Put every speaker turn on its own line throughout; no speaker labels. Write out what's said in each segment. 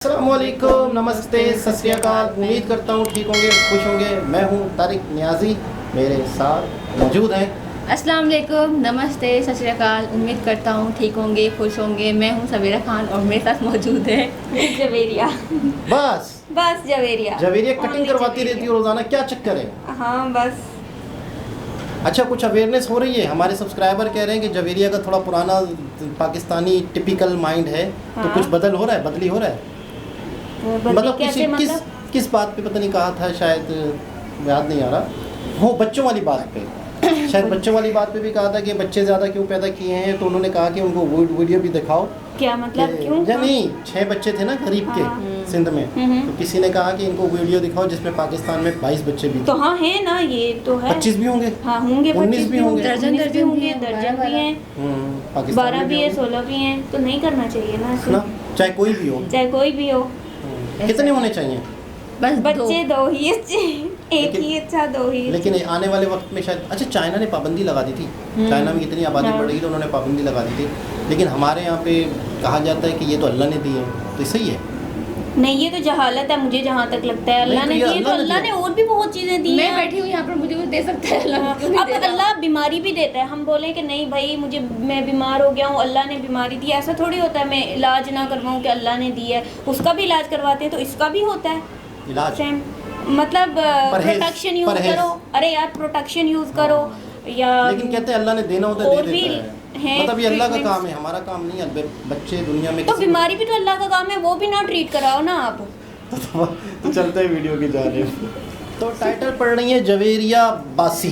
अस्सलामुअलैकुम, नमस्ते, सत श्री अकाल। उम्मीद करता हूँ ठीक होंगे, खुश होंगे। मैं हूँ तारिक नियाजी, मेरे साथ मौजूद हैं।
अस्सलाम वालेकुम, नमस्ते, सत श्री अकाल। उम्मीद करता हूँ ठीक होंगे, खुश होंगे। मैं हूँ सवेरा खान और मेरे साथ मौजूद है
जवेरिया।
बस
जवेरिया
कटिंग करवाती रहती है रोज़ाना, क्या चक्कर है?
हाँ बस।
अच्छा, कुछ अवेयरनेस हो रही है? हमारे सब्सक्राइबर कह रहे हैं कि जवेरिया का थोड़ा पुराना पाकिस्तानी टिपिकल माइंड है, तो
हाँ।
कुछ बदली हो रहा है। मतलब किस बात पे पता नहीं कहा था, शायद याद नहीं आ रहा। हो बच्चों वाली बात पे शायद बच्चों वाली बात पे भी कहा था कि बच्चे ज़्यादा क्यों पैदा किए हैं, तो उन्होंने कहा कि उनको वीडियो भी दिखाओ।
क्या मतलब क्यों?
या नहीं, 6 बच्चे थे ना गरीब के सिंध में, तो किसी ने कहा कि इनको वीडियो दिखाओ जिसमें पाकिस्तान में 22 बच्चे भी थे।
तो हाँ है ना, ये तो है।
25 भी होंगे।
हाँ होंगे,
19 भी होंगे,
दर्जन
भी होंगे, दर्जन भी हैं,
पाकिस्तान
12 भी है, 16 भी हैं। तो नहीं करना चाहिए ना ऐसे।
चाहे कोई भी हो।
चाहे कोई भी हो।
कितने होने चाहिए?
बस
बच्चे दो ही अच्छे, एक ही अच्छा, दो ही।
लेकिन आने वाले वक्त में शायद, अच्छा चाइना ने पाबंदी लगा दी थी। चाइना में इतनी आबादी बढ़ गई तो उन्होंने पाबंदी लगा दी थी। लेकिन हमारे यहाँ पे कहा जाता है कि ये तो अल्लाह ने दी है, तो सही है?
नहीं, ये तो जहालत है मुझे जहाँ तक लगता है। अल्लाह ने दी है तो अल्लाह ने और भी बहुत चीज़ें दी हैं।
मैं बैठी हूँ यहाँ पर, मुझे कुछ दे सकता है अल्लाह?
अब अल्लाह बीमारी भी देता है। हम बोले कि नहीं भाई मैं बीमार हो गया हूँ, अल्लाह ने बीमारी दी, ऐसा थोड़ी होता है। मैं इलाज ना करवाऊँ कि अल्लाह ने दी है, उसका भी इलाज करवाते हैं, तो इसका भी होता है
इलाज।
मतलब प्रोटेक्शन यूज करो। अरे यार प्रोटेक्शन यूज करो या।
लेकिन कहते हैं अल्लाह ने देना होता है,
और
दे
भी
देता है।
हैं
मतलब ये अल्लाह का
treatments।
काम है, हमारा काम नहीं है। बच्चे दुनिया में
तो बीमारी भी तो अल्लाह का काम है, वो भी ना ट्रीट कराओ ना आप।
तो चलते हैं वीडियो की जानिब। तो टाइटल पढ़ रही है जवेरिया बासी।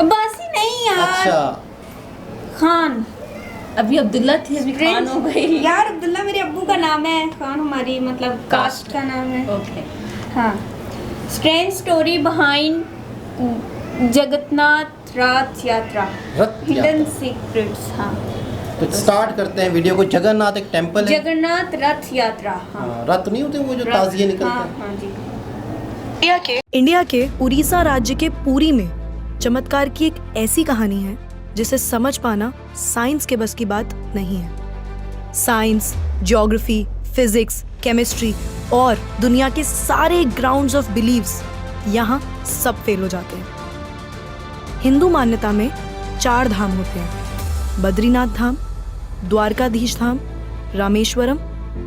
बासी नहीं यार।
अच्छा,
खान।
अभी अब्दुल्ला थी, अभी खान हो गई
यार अब्दुल्ला मेरे अब्बू का नाम है, खान हमारी मतलब कास्ट का नाम है।
ओके।
हाँ। स्ट्रेंज स्टोरी बिहाइंड जगन्नाथ रथ यात्रा, हिडन सीक्रेट्स। हाँ
तो स्टार्ट करते हैं वीडियो को। जगन्नाथ एक टेंपल है।
जगन्नाथ रथ यात्रा। हाँ
रथ नहीं होते वो जो ताजिए निकलते
हाँ,
हैं?
हाँ जी।
इंडिया के उड़ीसा राज्य के पुरी में चमत्कार की एक ऐसी कहानी है जिसे समझ पाना साइंस के बस की बात नहीं है। साइंस, ज्योग्राफी, फिजिक्स, केमिस्ट्री और दुनिया के सारे ग्राउंड्स ऑफ बिलीव्स यहाँ सब फेल हो जाते हैं। हिंदू मान्यता में 4 धाम होते हैं: बद्रीनाथ धाम, द्वारकाधीश धाम, रामेश्वरम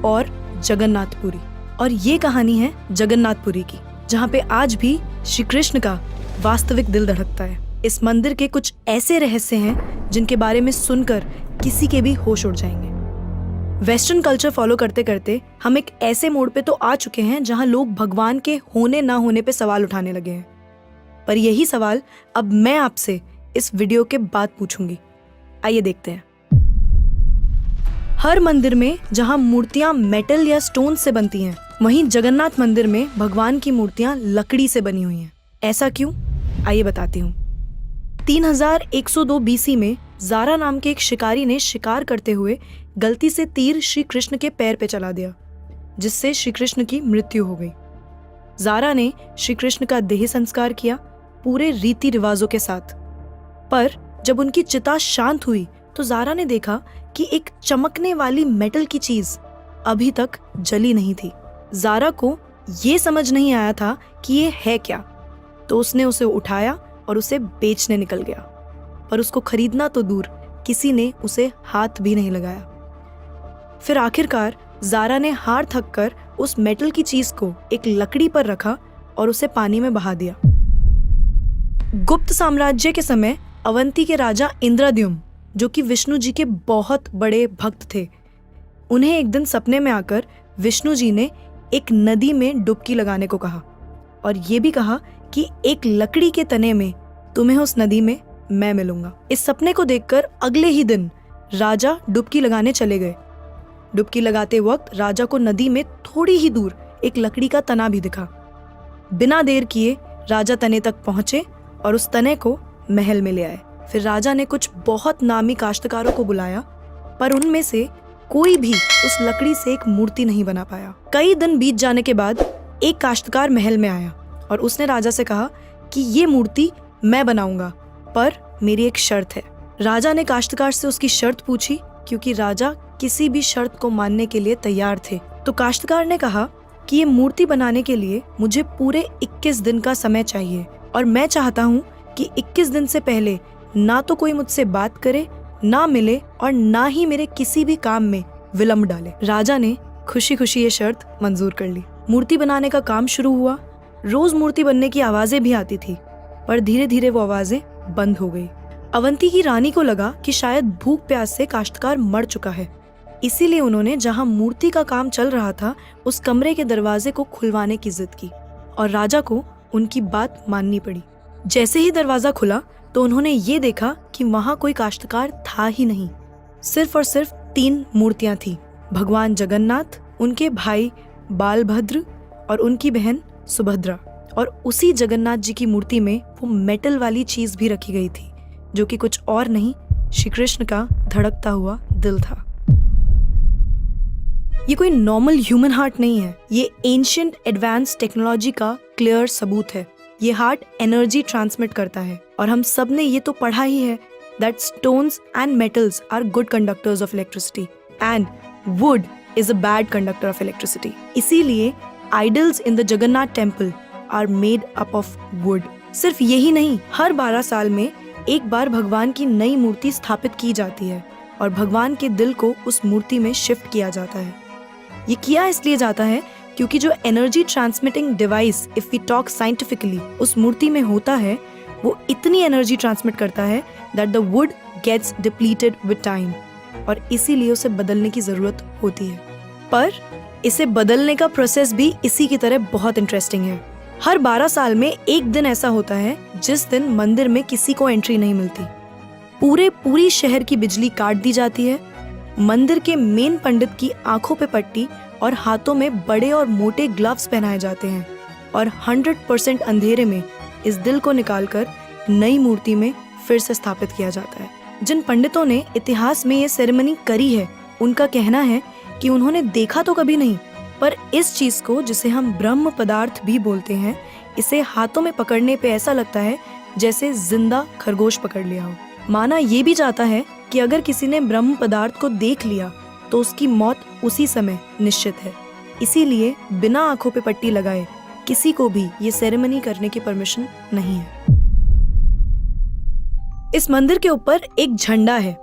और जगन्नाथपुरी। और ये कहानी है जगन्नाथपुरी की, जहाँ पे आज भी श्री कृष्ण का वास्तविक दिल धड़कता है। इस मंदिर के कुछ ऐसे रहस्य हैं जिनके बारे में सुनकर किसी के भी होश उड़ जाएंगे। वेस्टर्न कल्चर फॉलो करते करते हम एक ऐसे मोड़ पे तो आ चुके हैं जहाँ लोग भगवान के होने ना होने पे सवाल उठाने लगे हैं। पर यही सवाल अब मैं आपसे इस वीडियो के बाद पूछूंगी। आइए देखते हैं। हर मंदिर में जहाँ मूर्तियां मेटल या स्टोन से बनती हैं, वहीं जगन्नाथ मंदिर में भगवान की मूर्तियां लकड़ी से बनी हुई हैं। ऐसा क्यों? आइए बताती हूँ। 3102 BC में ज़ारा नाम के एक शिकारी ने शिकार करते हुए गलती से तीर श्री कृष्ण के पैर पे चला दिया, जिससे श्री कृष्ण की मृत्यु हो गई। ज़ारा ने श्री कृष्ण का देह संस्कार किया पूरे रीति रिवाजों के साथ। पर जब उनकी चिता शांत हुई तो ज़ारा ने देखा कि एक चमकने वाली मेटल की चीज अभी तक जली नहीं थी। ज़ारा को ये समझ नहीं आया था कि ये है क्या, तो उसने उसे उठाया और उसे बेचने निकल गया। पर उसको खरीदना तो दूर, किसी ने उसे हाथ भी नहीं लगाया। फिर आखिरकार ज़ारा ने हार थक कर उस मेटल की चीज को एक लकड़ी पर रखा और उसे पानी में बहा दिया। गुप्त साम्राज्य के समय अवंती के राजा इंद्रद्युम्न, जो कि विष्णु जी के बहुत बड़े भक्त थे, उन्हें एक दिन सपने में आकर विष्णु जी ने एक नदी में डुबकी लगाने को कहा और ये भी कहा कि एक लकड़ी के तने में तुम्हें उस नदी में मैं मिलूंगा। इस सपने को देखकर अगले ही दिन राजा डुबकी लगाने चले गए। डुबकी लगाते वक्त राजा को नदी में थोड़ी ही दूर एक लकड़ी का तना भी दिखा। बिना देर किए राजा तने तक पहुंचे और उस तने को महल में ले आए। फिर राजा ने कुछ बहुत नामी काश्तकारों को बुलाया, पर उनमें से कोई भी उस लकड़ी से एक मूर्ति नहीं बना पाया। कई दिन बीत जाने के बाद एक काश्तकार महल में आया और उसने राजा से कहा कि ये मूर्ति मैं बनाऊंगा, पर मेरी एक शर्त है। राजा ने काश्तकार से उसकी शर्त पूछी, क्योंकि राजा किसी भी शर्त को मानने के लिए तैयार थे। तो काश्तकार ने कहा कि ये मूर्ति बनाने के लिए मुझे पूरे 21 दिन का समय चाहिए और मैं चाहता हूँ कि 21 दिन से पहले ना तो कोई मुझसे बात करे, ना मिले और ना ही मेरे किसी भी काम में विलंब डाले। राजा ने खुशी खुशी ये शर्त मंजूर कर ली। मूर्ति बनाने का काम शुरू हुआ। रोज मूर्ति बनने की आवाजें भी आती थी, पर धीरे धीरे वो आवाजें बंद हो गई। अवंती की रानी को लगा कि शायद भूख प्यास से काश्तकार मर चुका है, इसीलिए उन्होंने जहां मूर्ति का काम चल रहा था उस कमरे के दरवाजे को खुलवाने की जिद की और राजा को उनकी बात माननी पड़ी। जैसे ही दरवाजा खुला तो उन्होंने ये देखा कि वहां कोई काश्तकार था ही नहीं। सिर्फ और सिर्फ 3 मूर्तियां थी, भगवान जगन्नाथ, उनके भाई बालभद्र और उनकी बहन सुभद्रा। और उसी जगन्नाथ जी की मूर्ति में वो मेटल वाली चीज भी रखी गई थी, जो कि कुछ और नहीं, श्री कृष्ण का धड़कता हुआ दिल था। ये कोई नॉर्मल ह्यूमन हार्ट नहीं है, ये एंशिएंट एडवांस टेक्नोलॉजी का क्लियर सबूत है। ये हार्ट एनर्जी ट्रांसमिट करता है और हम सब ने ये तो पढ़ा ही है that stones and metals are good conductors of electricity and wood is a bad conductor of electricity. इसीलिए idols in the Jagannath temple are made up of wood. सिर्फ यही नहीं, हर 12 साल में एक बार भगवान की नई मूर्ति स्थापित की जाती है और भगवान के दिल को उस मूर्ति में शिफ्ट किया जाता है। ये किया इसलिए जाता है क्योंकि जो energy transmitting device, if we talk scientifically, उस मूर्ति में होता है वो इतनी एनर्जी ट्रांसमिट करता है that the wood gets depleted with time और इसीलिए उसे बदलने की जरूरत होती है। पर इसे बदलने का प्रोसेस भी इसी की तरह बहुत इंटरेस्टिंग है। हर 12 साल में एक दिन ऐसा होता है जिस दिन मंदिर में किसी को एंट्री नहीं मिलती। पूरी शहर की बिजली काट दी जाती है। मंदिर के मेन पंडित की आंखों पे पट्टी और हाथों में बड़े और मोटे ग्लव्स पहनाए जाते हैं और 100% अंधेरे में इस दिल को निकालकर नई मूर्ति में फिर से स्थापित किया जाता है। जिन पंडितों ने इतिहास में ये सेरेमनी करी है, उनका कहना है कि उन्होंने देखा तो कभी नहीं, पर इस चीज को, जिसे हम ब्रह्म पदार्थ भी बोलते हैं, इसे हाथों में पकड़ने पे ऐसा लगता है जैसे जिंदा खरगोश पकड़ लिया हो। माना ये भी जाता है कि अगर किसी ने ब्रह्म पदार्थ को देख लिया तो उसकी मौत उसी समय निश्चित है। इसीलिए बिना आंखों पे पट्टी लगाए किसी को भी ये सेरेमनी करने की परमिशन नहीं है। इस मंदिर के ऊपर एक झंडा है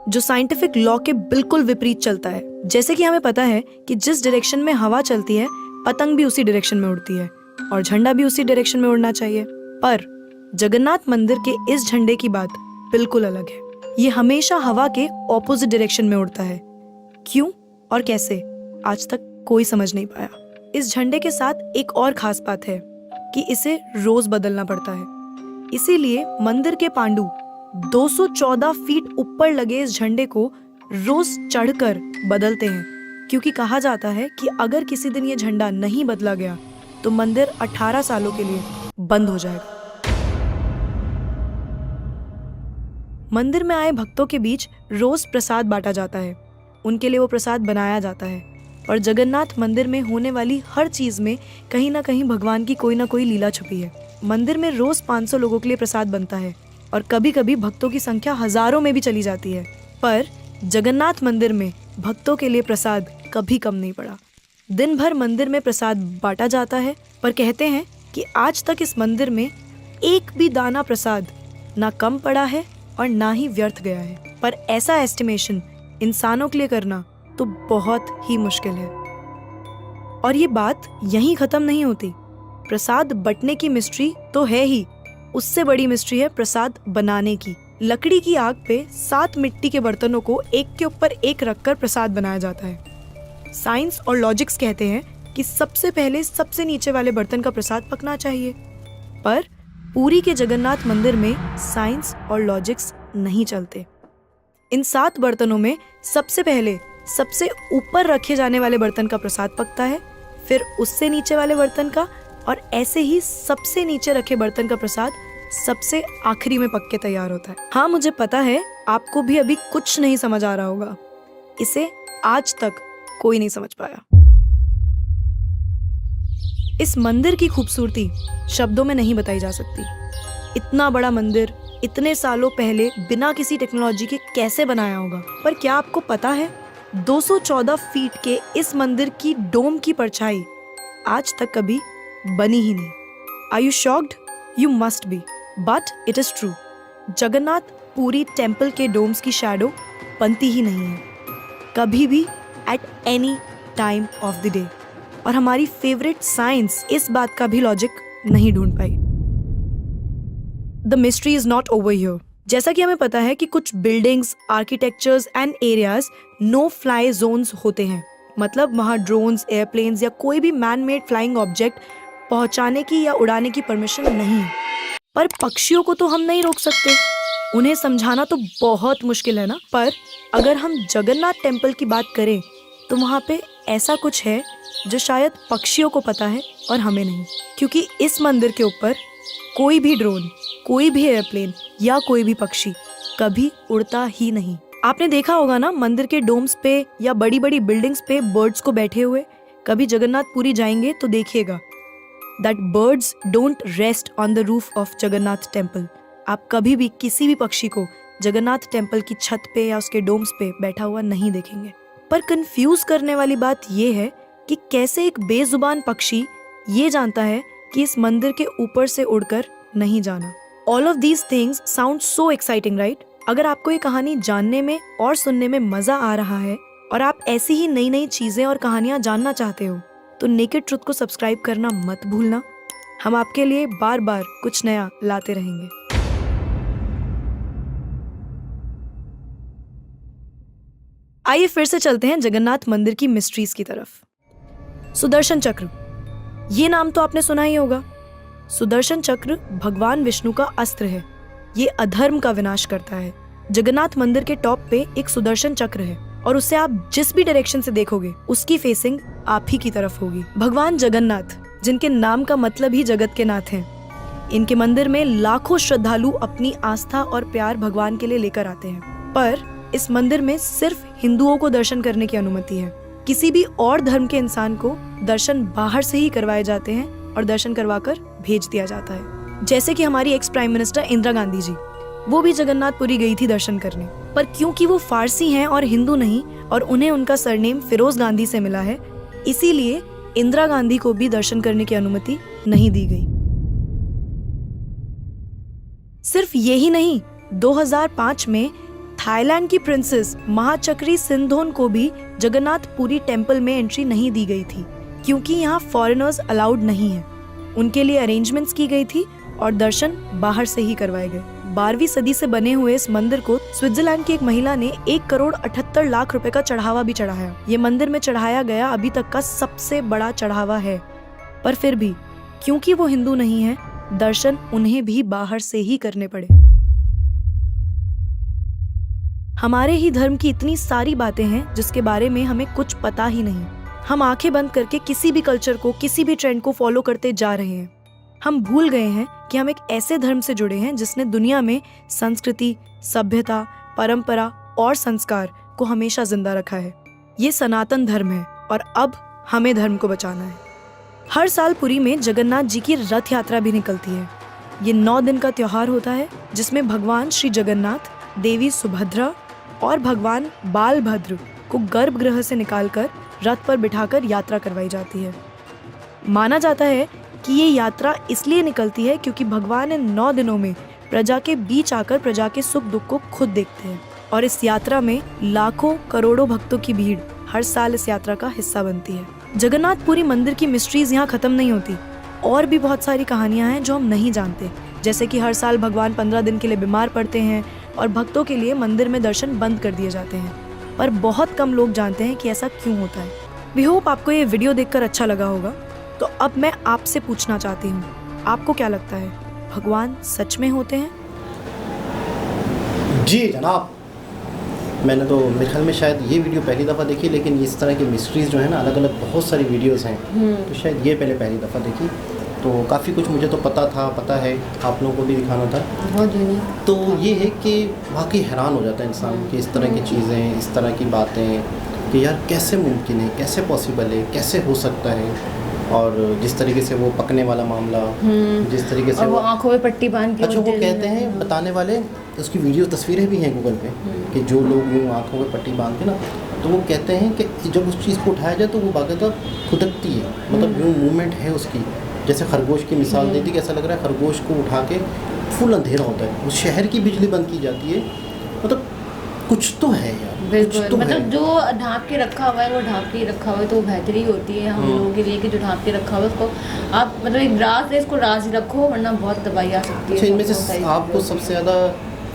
जो साइंटिफिक लॉ के बिल्कुल विपरीत चलता है। जैसे कि हमें पता है कि जिस डायरेक्शन में हवा चलती है, पतंग भी उसी डायरेक्शन में उड़ती है और झंडा भी उसी डायरेक्शन में उड़ना चाहिए। पर जगन्नाथ मंदिर के इस झंडे की बात बिल्कुल अलग है। ये हमेशा हवा के ऑपोजिट डायरेक्शन में उड़ता है। क्यों और कैसे, आज तक कोई समझ नहीं पाया। इस झंडे के साथ एक और खास बात है कि इसे रोज बदलना पड़ता है। इसीलिए मंदिर के पांडु 214 फीट ऊपर लगे इस झंडे को रोज चढ़कर बदलते हैं, क्योंकि कहा जाता है कि अगर किसी दिन ये झंडा नहीं बदला गया तो मंदिर 18 सालों के लिए बंद हो जाएगा। मंदिर में आए भक्तों के बीच रोज प्रसाद बांटा जाता है, उनके लिए वो प्रसाद बनाया जाता है और जगन्नाथ मंदिर में होने वाली हर चीज में कहीं ना कहीं भगवान की कोई ना कोई लीला छुपी है। मंदिर में रोज 500 लोगों के लिए प्रसाद बनता है और कभी कभी भक्तों की संख्या हजारों में भी चली जाती है। पर जगन्नाथ मंदिर में भक्तों के लिए प्रसाद कभी कम नहीं पड़ा। दिन भर मंदिर में प्रसाद बांटा जाता है, पर कहते हैं कि आज तक इस मंदिर में एक भी दाना प्रसाद ना कम पड़ा है और ना ही व्यर्थ गया है। पर ऐसा एस्टिमेशन इंसानों के लिए करना तो बहुत ही मुश्किल है। और ये बात यहीं खत्म नहीं होती। प्रसाद बंटने की मिस्ट्री तो है ही, उससे बड़ी मिस्ट्री है प्रसाद बनाने की। लकड़ी की आग पे 7 मिट्टी के बर्तनों को एक के ऊपर एक रखकर प्रसाद बनाया जाता है। साइंस और लॉजिक्स कहते हैं कि सबसे पहले सबसे नीचे वाले बर्तन का प्रसाद पकना चाहिए, पर पुरी के जगन्नाथ मंदिर में साइंस और लॉजिक्स नहीं चलते। इन 7 बर्तनों में सबसे पहले सबसे ऊपर रखे जाने वाले बर्तन का प्रसाद पकता है, फिर उससे नीचे वाले बर्तन का, और ऐसे ही सबसे नीचे रखे बर्तन का प्रसाद सबसे आखिरी में पक के तैयार होता है। हाँ, मुझे पता है आपको भी अभी कुछ नहीं समझ आ रहा होगा। इसे आज तक कोई नहीं समझ पाया। इस मंदिर की खूबसूरती शब्दों में नहीं बताई जा सकती। इतना बड़ा मंदिर इतने सालों पहले बिना किसी टेक्नोलॉजी के कैसे बनाया होगा। पर क्या आपको पता है 214 फीट के इस मंदिर की डोम की परछाई आज तक कभी बनी ही नहीं। Are you shocked? You must be, but it is true. Jagannath Puri temple के डोम्स की शैडो बनती ही नहीं है कभी भी, at any time of the day. और हमारी फेवरेट साइंस इस बात का भी लॉजिक नहीं ढूंढ पाई। The mystery is not over here. जैसा कि हमें पता है कि कुछ buildings, architectures and areas no fly zones होते हैं, मतलब वहाँ ड्रोन्स, एयरप्लेन्स या कोई भी मैन मेड फ्लाइंग ऑब्जेक्ट पहुंचाने की या उड़ाने की परमिशन नहीं है। पर पक्षियों को तो हम नहीं रोक सकते, उन्हें समझाना तो बहुत मुश्किल है ना। पर अगर हम जगन्नाथ टेम्पल की बात करें तो वहाँ पे ऐसा कुछ है जो शायद पक्षियों को पता है और हमें नहीं, क्योंकि इस मंदिर के ऊपर कोई भी ड्रोन, कोई भी एयरप्लेन या कोई भी पक्षी कभी उड़ता ही नहीं। आपने देखा होगा ना मंदिर के डोम्स पे या बड़ी बड़ी बिल्डिंग्स पे बर्ड्स को बैठे हुए। कभी जगन्नाथपुरी जाएंगे तो देखिएगा that birds don't rest on the roof of Jagannath temple. आप कभी भी किसी भी पक्षी को जगन्नाथ टेम्पल की छत पे या उसके डोम्स पे बैठा हुआ नहीं देखेंगे। पर कंफ्यूज करने वाली बात ये है कि कैसे एक बेजुबान पक्षी ये जानता है कि इस मंदिर के ऊपर से उड़कर नहीं जाना। All of these things sound so exciting, right? अगर आपको ये कहानी जानने में और सुनने में मजा आ रहा है और आप ऐसी ही नई नई चीजें और कहानियां जानना चाहते हो तो नेकेड ट्रुथ को सब्सक्राइब करना मत भूलना। हम आपके लिए बार बार कुछ नया लाते रहेंगे। आइए फिर से चलते हैं जगन्नाथ मंदिर की मिस्ट्रीज की तरफ। सुदर्शन चक्र, ये नाम तो आपने सुना ही होगा। सुदर्शन चक्र भगवान विष्णु का अस्त्र है। ये अधर्म का विनाश करता है। जगन्नाथ मंदिर के टॉप पे एक सुदर्शन चक्र है और उसे आप जिस भी डायरेक्शन से देखोगे उसकी फेसिंग आप ही की तरफ होगी। भगवान जगन्नाथ, जिनके नाम का मतलब ही जगत के नाथ हैं, इनके मंदिर में लाखों श्रद्धालु अपनी आस्था और प्यार भगवान के लिए लेकर आते हैं। पर इस मंदिर में सिर्फ हिंदुओं को दर्शन करने की अनुमति है। किसी भी और धर्म के इंसान को दर्शन बाहर से ही करवाए जाते हैं और दर्शन करवाकर भेज दिया जाता है। जैसे कि हमारी ex prime minister Indira Gandhi ji, वो भी जगन्नाथपुरी गई थी दर्शन करने, पर क्योंकि वो फारसी हैं और हिंदू नहीं और उन्हें उनका सरनेम फिरोज गांधी से मिला है, इसीलिए इंदिरा गांधी को भी दर्शन करने की अनुमति नहीं दी गई। सिर्फ यही नहीं, 2005 में थाईलैंड की प्रिंसेस महाचक्री सिंधोन को भी जगन्नाथपुरी टेम्पल में एंट्री नहीं दी गई थी, क्योंकि यहाँ फॉरेनर्स अलाउड नहीं है। उनके लिए अरेंजमेंट्स की गई थी और दर्शन बाहर से ही करवाए गए। 12वीं सदी से बने हुए इस मंदिर को स्विट्जरलैंड की एक महिला ने 1,78,00,000 रुपए का चढ़ावा भी चढ़ाया। ये मंदिर में चढ़ाया गया अभी तक का सबसे बड़ा चढ़ावा है। पर फिर भी क्योंकि वो हिंदू नहीं है, दर्शन उन्हें भी बाहर से ही करने पड़े। हमारे ही धर्म की इतनी सारी बातें हैं जिसके बारे में हमें कुछ पता ही नहीं। हम आंखें बंद करके किसी भी कल्चर को, किसी भी ट्रेंड को फॉलो करते जा रहे हैं। हम भूल गए हैं कि हम एक ऐसे धर्म से जुड़े हैं जिसने दुनिया में संस्कृति, सभ्यता, परंपरा और संस्कार को हमेशा जिंदा रखा है। ये सनातन धर्म है और अब हमें धर्म को बचाना है। हर साल पुरी में जगन्नाथ जी की रथ यात्रा भी निकलती है। ये 9 दिन का त्योहार होता है जिसमें भगवान श्री जगन्नाथ, देवी सुभद्रा और भगवान बालभद्र को गर्भगृह से निकालकर रथ पर बिठाकर यात्रा करवाई जाती है। माना जाता है कि ये यात्रा इसलिए निकलती है क्योंकि भगवान इन 9 दिनों में प्रजा के बीच आकर प्रजा के सुख दुख को खुद देखते हैं और इस यात्रा में लाखों करोड़ों भक्तों की भीड़ हर साल इस यात्रा का हिस्सा बनती है। जगन्नाथपुरी मंदिर की मिस्ट्रीज यहाँ खत्म नहीं होती। और भी बहुत सारी कहानियाँ हैं जो हम नहीं जानते, जैसे कि हर साल भगवान 15 दिन के लिए बीमार पड़ते हैं और भक्तों के लिए मंदिर में दर्शन बंद कर दिए जाते हैं। पर बहुत कम लोग जानते हैं कि ऐसा क्यों होता है। वी होप आपको ये वीडियो देखकर अच्छा लगा होगा। तो अब मैं आपसे पूछना चाहती हूँ, आपको क्या लगता है, भगवान सच में होते हैं?
जी जनाब, मैंने तो मेरे ख्याल में शायद ये वीडियो पहली दफ़ा देखी, लेकिन इस तरह की मिस्ट्रीज़ जो है ना, अलग अलग बहुत सारी वीडियोस हैं, तो शायद ये पहली दफ़ा देखी। तो काफ़ी कुछ मुझे तो पता है, आप लोगों को भी दिखाना था।
बहुत यूनिक।
तो ये है कि वाकई हैरान हो जाता है इंसान कि इस तरह की चीज़ें, इस तरह की बातें कि यार कैसे मुमकिन है, कैसे पॉसिबल है, कैसे हो सकता है। और जिस तरीके से वो पकने वाला मामला, जिस तरीके से
वो आंखों में पट्टी बांध के,
अच्छा वो कहते हैं बताने वाले, उसकी वीडियो तस्वीरें भी हैं गूगल पे कि जो लोग यूँ आँखों में पट्टी बांध के ना, तो वो कहते हैं कि जब उस चीज़ को उठाया जाए तो वो बाकायदा खुदकती है, मतलब जो मूवमेंट है उसकी, जैसे खरगोश की मिसाल दी थी कि ऐसा लग रहा है खरगोश को उठा के फुल अंधेरा होता है, उस शहर की बिजली बंद की जाती है, मतलब कुछ तो है यार, कुछ
बिल्कुल,
तो
मतलब
है।
जो ढाँप के रखा हुआ है वो ढाँप के रखा हुआ है, तो वो बेहतरी होती है हम लोगों के लिए कि जो ढाँप के रखा हुआ है उसको आप मतलब एक राज है, इसको राज ही रखो, वरना बहुत तबाही आ सकती है।
अच्छा, इनमें
बहुत सारी
से आपको
चीज़ों
सबसे ज़्यादा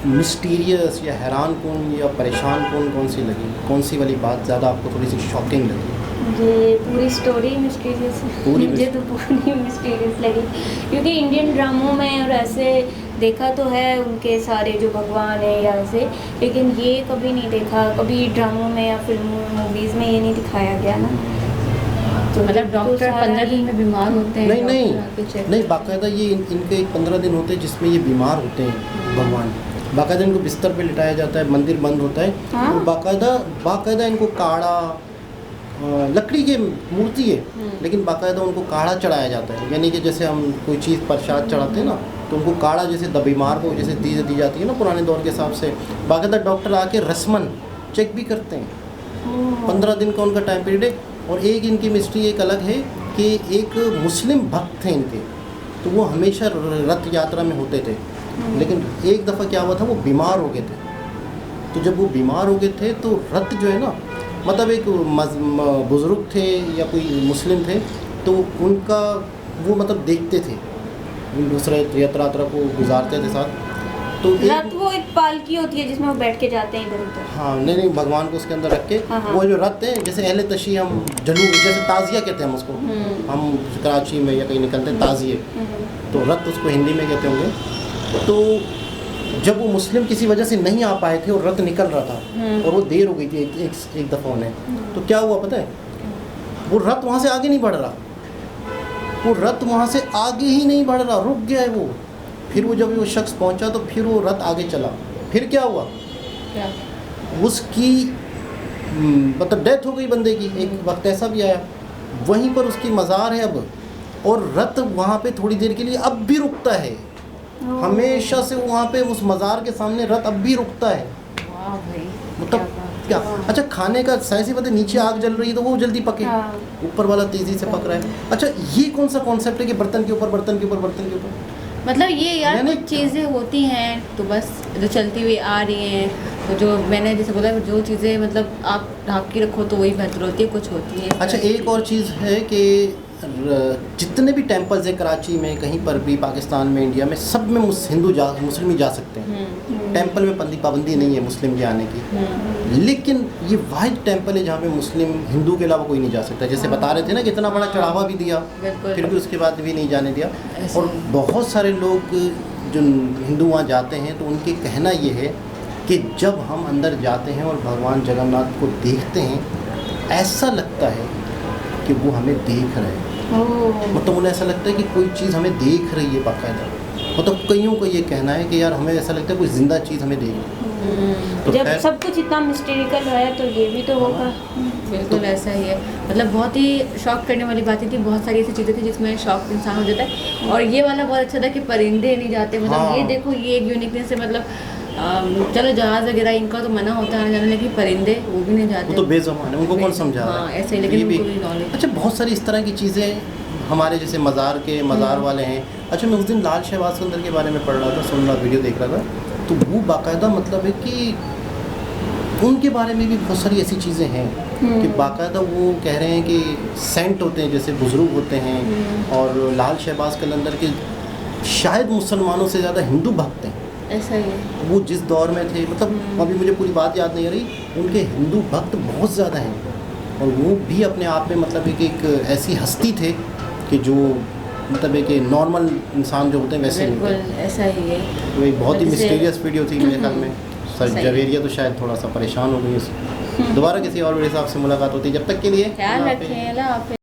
मिस्टीरियस या हैरान कौन या परेशान कौन सी लगी, कौन सी वाली बात ज़्यादा आपको थोड़ी सी शॉकिंग लगी?
मुझे पूरी स्टोरी मिस्टीरियस
पूरी
मुझे तो पूरी मिस्टीरियस लगी, क्योंकि इंडियन ड्रामों में और ऐसे देखा तो है उनके सारे जो भगवान है या ऐसे, लेकिन ये कभी नहीं देखा, कभी ड्रामों में या फिल्मों में मूवीज़ में ये नहीं दिखाया गया ना। तो
मतलब डॉक्टर 15 दिन में बीमार होते हैं,
नहीं नहीं
डॉक्टर आके चेक
नहीं, बाकायदा ये इनके एक 15 दिन होते हैं जिसमें ये बीमार होते हैं भगवान, बाकायदा इनको बिस्तर पे लिटाया जाता है, मंदिर बंद होता है,
हाँ?
और बाकायदा इनको काढ़ा, लकड़ी की मूर्ति है लेकिन बाकायदा उनको काढ़ा चढ़ाया जाता है, यानी कि जैसे हम कोई चीज़ प्रसाद चढ़ाते हैं ना, तो उनको काढ़ा जैसे बीमार को जैसे दी जाती है ना पुराने दौर के हिसाब से, बाकायदा डॉक्टर आके रस्मन चेक भी करते हैं। 15 दिन का उनका टाइम पीरियड है। और एक इनकी मिस्ट्री एक अलग है कि एक मुस्लिम भक्त थे इनके, तो वो हमेशा रथ यात्रा में होते थे, लेकिन एक दफ़ा क्या हुआ था, वो बीमार हो गए थे। तो जब वो बीमार हो गए थे तो रथ जो है ना, मतलब एक बुज़ुर्ग थे या कोई मुस्लिम थे, तो उनका वो मतलब देखते थे, दूसरे यात्रा को गुजारते थे साथ। तो
रथ वो एक पालकी होती है जिसमें वो बैठ के जाते हैं इधर उधर।
हाँ, नहीं भगवान को उसके अंदर रख के,
हाँ।
वो जो रथ है जैसे अहले तशी हम जलूस, जैसे ताज़िया कहते हैं हम उसको, हम कराची में या कहीं निकलते हैं ताज़िए, तो रथ उसको हिंदी में कहते होंगे। तो जब वो मुस्लिम किसी वजह से नहीं आ पाए थे और रथ निकल रहा था और वो देर हो गई थी एक दफ़ा उन्हें, तो क्या हुआ पता है, वो रथ वहाँ से आगे नहीं बढ़ रहा, वो रथ वहाँ से आगे ही नहीं बढ़ रहा, रुक गया है वो। फिर वो जब वो शख्स पहुँचा तो फिर वो रथ आगे चला, फिर क्या हुआ,
क्या
उसकी मतलब डेथ हो गई बंदे की। एक वक्त ऐसा भी आया, वहीं पर उसकी मज़ार है अब, और रथ वहाँ पे थोड़ी देर के लिए अब भी रुकता है, हमेशा से वहाँ पे उस मज़ार के सामने रथ अब भी रुकता है।
वाह भाई,
मतलब क्या, अच्छा खाने का साइंस पता है, नीचे आग जल रही है तो वो जल्दी पके,
हाँ।
ऊपर वाला तेज़ी से पक रहा है। अच्छा, ये कौन सा कॉन्सेप्ट है कि बर्तन के ऊपर बर्तन के ऊपर बर्तन के ऊपर,
मतलब ये यार
यानी
कुछ चीज़ें होती हैं तो बस जो चलती हुई आ रही हैं, तो जो मैंने जैसे बोला जो चीज़ें मतलब आप ढाँप के रखो तो वही बेहतर होती है, कुछ होती है।
अच्छा एक और चीज़ है कि जितने भी टेम्पल्स हैं कराची में, कहीं पर भी, पाकिस्तान में, इंडिया में, सब में मुस्लिम ही जा सकते हैं। टेम्पल में पाबंदी नहीं है मुस्लिम के आने की, लेकिन ये वाहिद टेम्पल है जहाँ पे मुस्लिम, हिंदू के अलावा कोई नहीं जा सकता। जैसे बता रहे थे ना कि इतना बड़ा चढ़ावा भी दिया,
बिल्कुल।
फिर भी उसके बाद भी नहीं जाने दिया।
ऐसे।
और बहुत सारे लोग जो हिंदू वहाँ जाते हैं तो उनके कहना ये है कि जब हम अंदर जाते हैं और भगवान जगन्नाथ को देखते हैं, ऐसा लगता है कि वो हमें देख रहे हैं, मतलब उन्हें ऐसा लगता है कि कोई चीज़ हमें देख रही है बाकायदा। मतलब कईयों को ये कहना है कि यार हमें ऐसा लगता है कोई ज़िंदा चीज़ हमें देख रही है। तो
जब
खैर,
सब कुछ इतना मिस्टेरिकल है तो ये भी तो होगा।
बिल्कुल ऐसा ही है, मतलब बहुत ही शॉक करने वाली बातें थी, बहुत सारी ऐसी चीज़ें थी जिसमें शॉक इंसान हो जाता है। और ये वाला बहुत अच्छा था कि परिंदे नहीं जाते, मतलब
हाँ।
ये देखो ये एक यूनिकनेस है, मतलब चलो जहाज़ वगैरह इनका तो मना होता है जाने, लेकिन परिंदे वो भी नहीं जाते,
वो तो बेज़ुबान है, उनको कौन समझा रहा
हाँ
है।
ऐसे ही,
तो
लेकिन
ये भी-
उनको भी नॉलेज।
अच्छा, बहुत सारी इस तरह की चीज़ें हमारे जैसे मज़ार वाले हैं। अच्छा, मैं उस दिन लाल शहबाज सुंदर के बारे में पढ़ रहा था, सुन रहा, वीडियो देख रहा था, तो वो बाकायदा मतलब है कि उनके बारे में भी बहुत सारी ऐसी चीज़ें हैं कि बाकायदा वो कह रहे हैं कि सेंट होते हैं, जैसे बुज़ुर्ग होते हैं, और लाल शहबाज कलंदर के शायद मुसलमानों से ज़्यादा हिंदू भक्त हैं।
ऐसा ही है।
वो जिस दौर में थे, मतलब अभी मुझे पूरी बात याद नहीं आ रही, उनके हिंदू भक्त बहुत ज़्यादा हैं, और वो भी अपने आप में मतलब एक ऐसी हस्ती थे कि जो मतलब एक नॉर्मल इंसान जो होते हैं वैसे नहीं
बिल्कुल
थे।
ऐसा ही है।
तो एक बहुत ही
जैसे-
मिस्टीरियस वीडियो थी मेरे ख्याल में। सर
सही।
जवेरिया तो शायद थोड़ा सा परेशान हो गई उससे। दोबारा किसी और वीडियो से आपसे मुलाकात होती है, जब तक के लिए
ख्याल
अल्लाह हाफ़िज़।
रखें, अल्लाह हाफ़िज़।